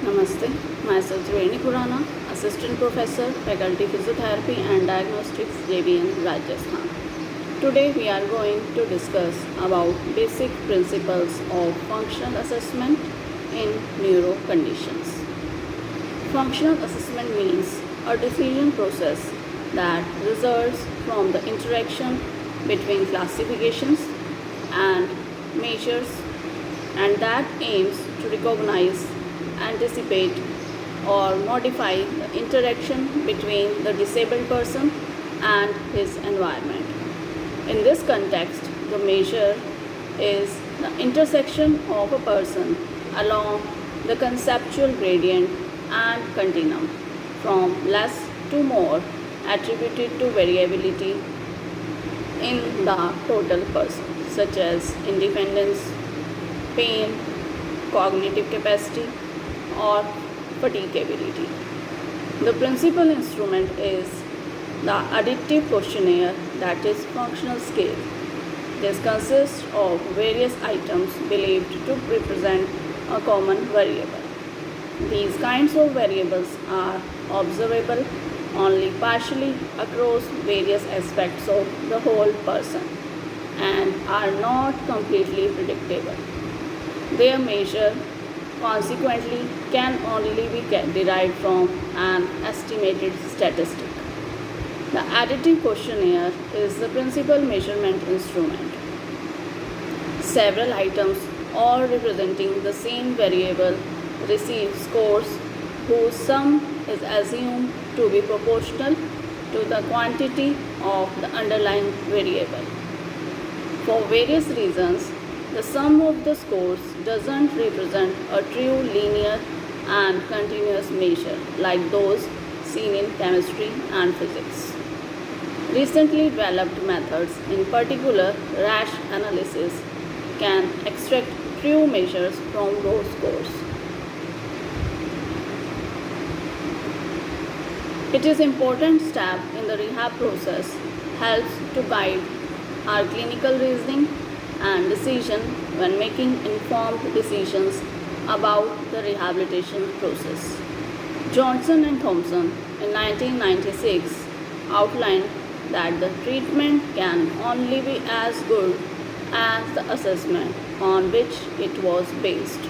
Namaste. Myself Triveni Khurana, Assistant Professor, Faculty Physiotherapy and Diagnostics, JBN, Rajasthan. Today we are going to discuss about basic principles of functional assessment in neuro conditions. Functional assessment means a decision process that results from the interaction between classifications and measures and that aims to recognize, anticipate, or modify the interaction between the disabled person and his environment. In this context, the measure is the intersection of a person along the conceptual gradient and continuum from less to more attributed to variability in the total person, such as independence, pain, cognitive capacity, or fatigability. The principal instrument is the additive questionnaire, that is functional scale. This consists of various items believed to represent a common variable. These kinds of variables are observable only partially across various aspects of the whole person and are not completely predictable. Their measure, consequently, can only be derived from an estimated statistic. The additive questionnaire is the principal measurement instrument. Several items, all representing the same variable, receive scores whose sum is assumed to be proportional to the quantity of the underlying variable. For various reasons, the sum of the scores doesn't represent a true linear and continuous measure like those seen in chemistry and physics. Recently developed methods, in particular rash analysis, can extract true measures from those scores. It is an important step in the rehab process, helps to guide our clinical reasoning and decision when making informed decisions about the rehabilitation process. Johnson and Thompson in 1996 outlined that the treatment can only be as good as the assessment on which it was based.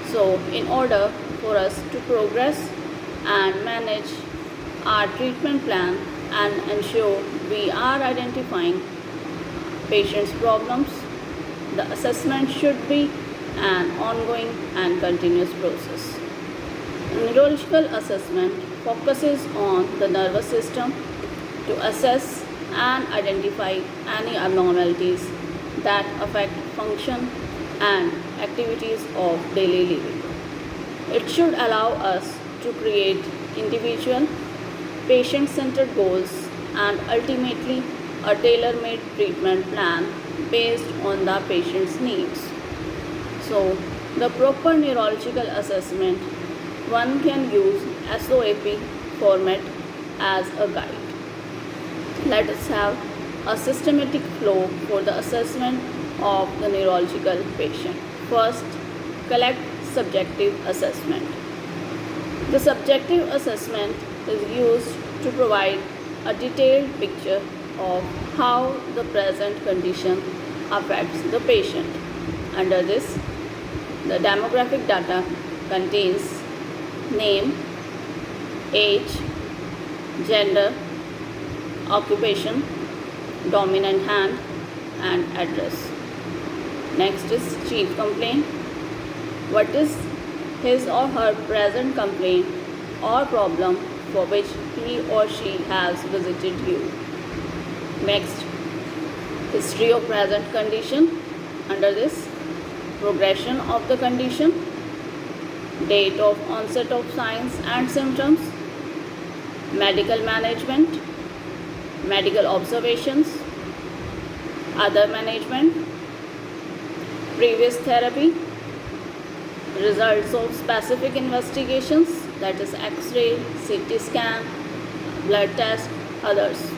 So, in order for us to progress and manage our treatment plan and ensure we are identifying patients' problems, the assessment should be an ongoing and continuous process. Neurological assessment focuses on the nervous system to assess and identify any abnormalities that affect function and activities of daily living. It should allow us to create individual, patient-centered goals and ultimately a tailor-made treatment plan based on the patient's needs. So, the proper neurological assessment, one can use SOAP format as a guide. Let us have a systematic flow for the assessment of the neurological patient. First, collect subjective assessment. The subjective assessment is used to provide a detailed picture of how the present condition affects the patient. Under this, the demographic data contains name, age, gender, occupation, dominant hand, and address. Next is chief complaint. What is his or her present complaint or problem for which he or she has visited you? Next, history of present condition. Under this, progression of the condition, date of onset of signs and symptoms, medical management, medical observations, other management, previous therapy, results of specific investigations, that is X-ray, CT scan, blood test, others.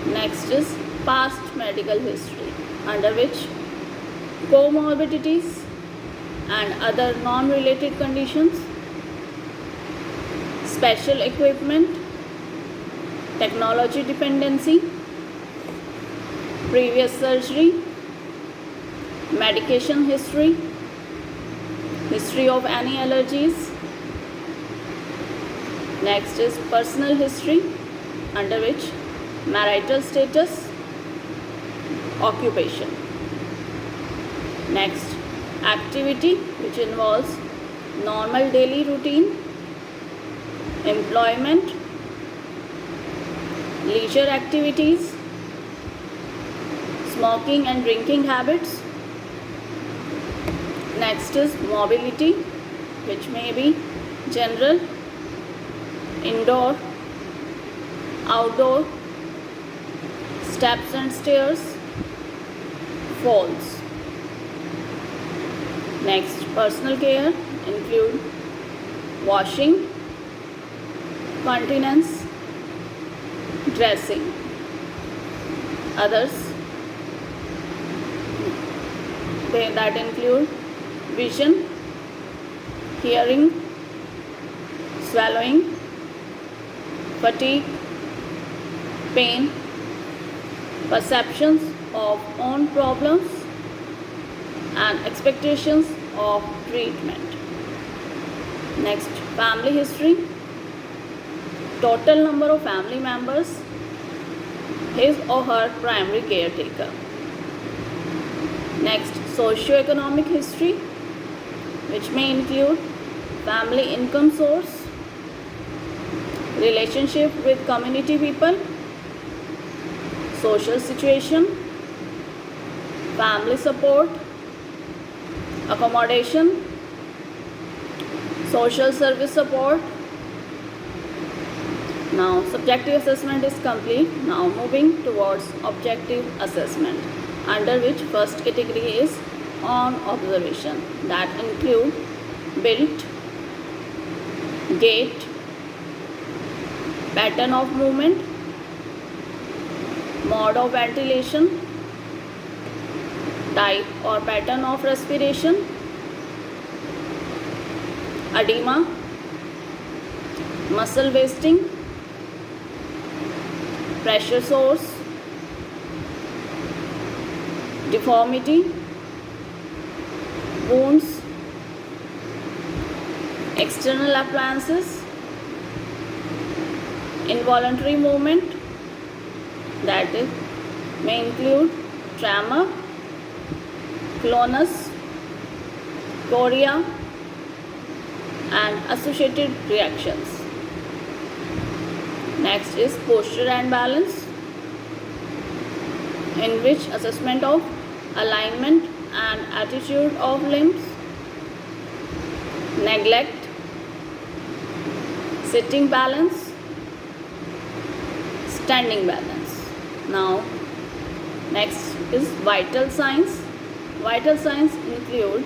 Next is past medical history, under which comorbidities and other non-related conditions, special equipment, technology dependency, previous surgery, medication history, history of any allergies. Next is personal history, under which marital status, occupation. Next, activity, which involves normal daily routine, employment, leisure activities, smoking and drinking habits. Next is mobility, which may be general, indoor, outdoor, steps and stairs, falls. Next, personal care include washing, continence, dressing. Others that include vision, hearing, swallowing, fatigue, pain, perceptions of own problems, and expectations of treatment. Next, family history, total number of family members, his or her primary caretaker. Next, socio-economic history, which may include family income source, relationship with community people, social situation, family support, accommodation, social service support. Now, subjective assessment is complete. Now, moving towards objective assessment, under which first category is on observation, that include build, gait, pattern of movement, mode of ventilation, type or pattern of respiration, edema, muscle wasting, pressure source, deformity, wounds, external appliances, involuntary movement, that is may include tremor, clonus, chorea, and associated reactions. Next is posture and balance, in which assessment of alignment and attitude of limbs, neglect, sitting balance, standing balance. Now, next is vital signs. Vital signs include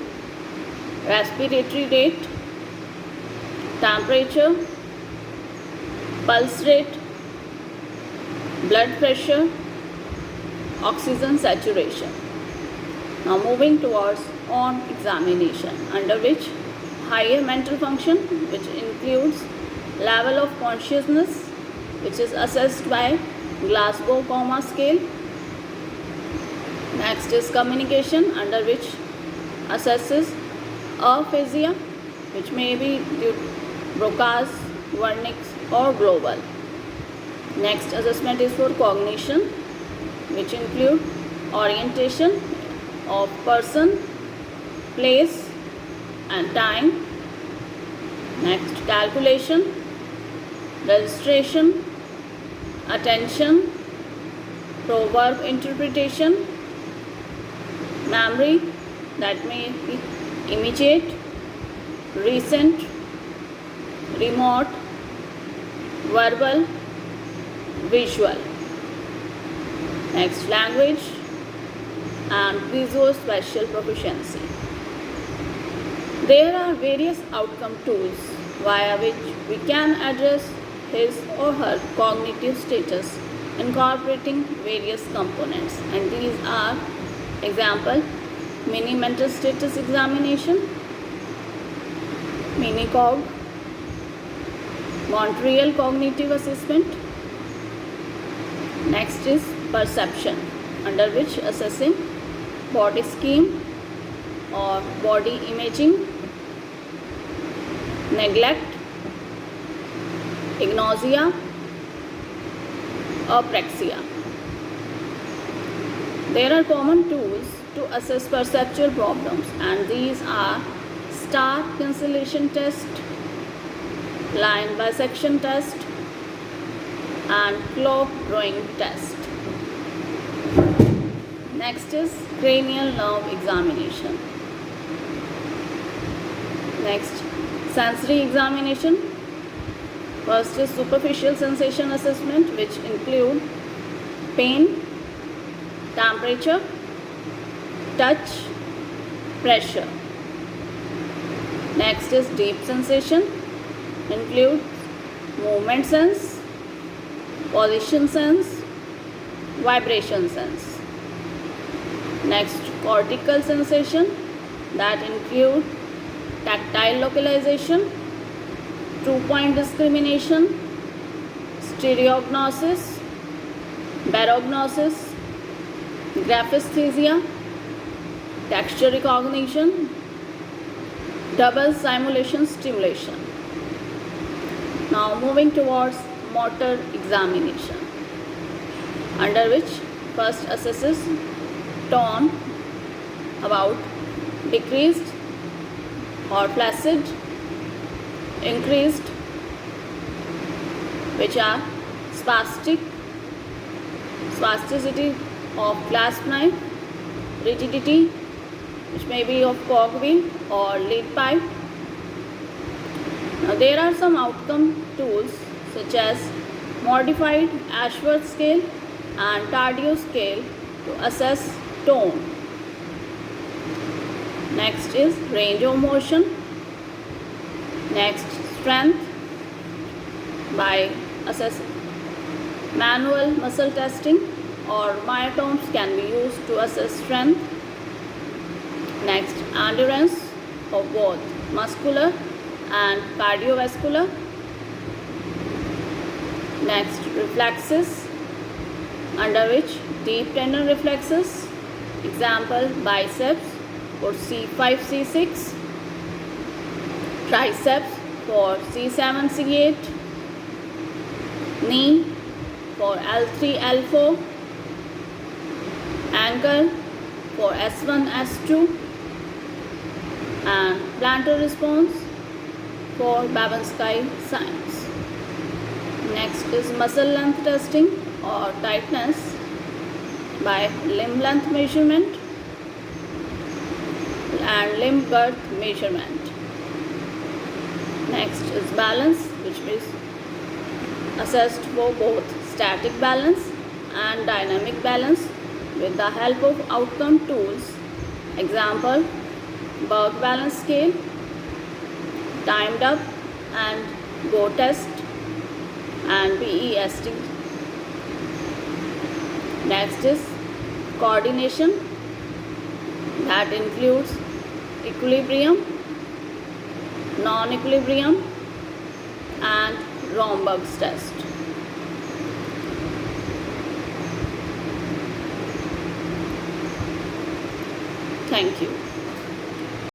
respiratory rate, temperature, pulse rate, blood pressure, oxygen saturation. Now, moving towards on examination, under which higher mental function, which includes level of consciousness, which is assessed by Glasgow Coma Scale. Next is communication, under which assesses aphasia, which may be due to Broca's, Wernicke's, or global. Next assessment is for cognition, which include orientation of person, place, and time. Next, calculation, registration, attention, proverb interpretation, memory, that may be immediate, recent, remote, verbal, visual. Next, language and visuospatial proficiency. There are various outcome tools via which we can address his or her cognitive status, incorporating various components, and these are example: mini mental status examination, Minicog, Montreal Cognitive Assessment. Next is perception, under which assessing body scheme or body imaging, neglect, agnosia, apraxia. There are common tools to assess perceptual problems, and these are star cancellation test, line bisection test, and clock drawing test. Next is cranial nerve examination. Next, sensory examination. First is superficial sensation assessment, which include pain, temperature, touch, pressure. Next is deep sensation, includes movement sense, position sense, vibration sense. Next, cortical sensation, that include tactile localization, 2-point discrimination, stereognosis, barognosis, graphesthesia, texture recognition, double simulation stimulation. Now moving towards motor examination, under which first assesses tone about decreased or flaccid, increased, which are spasticity of clasp knife, rigidity, which may be of cog wheel or lead pipe. Now there are some outcome tools such as modified Ashworth scale and Tardio scale to assess tone. Next is range of motion. Next, strength by assessing manual muscle testing or myotomes can be used to assess strength. Next, endurance of both muscular and cardiovascular. Next, reflexes, under which deep tendon reflexes, example biceps for C5, C6, triceps for C7, C8, knee for L3, L4, ankle for S1, S2, and plantar response for Babinski signs. Next is muscle length testing or tightness by limb length measurement and limb girth measurement. Next is balance, which is assessed for both static balance and dynamic balance with the help of outcome tools, example Berg balance scale, timed up and go test, and BEST. Next is coordination, that includes equilibrium, non-equilibrium, and Romberg's test. Thank you.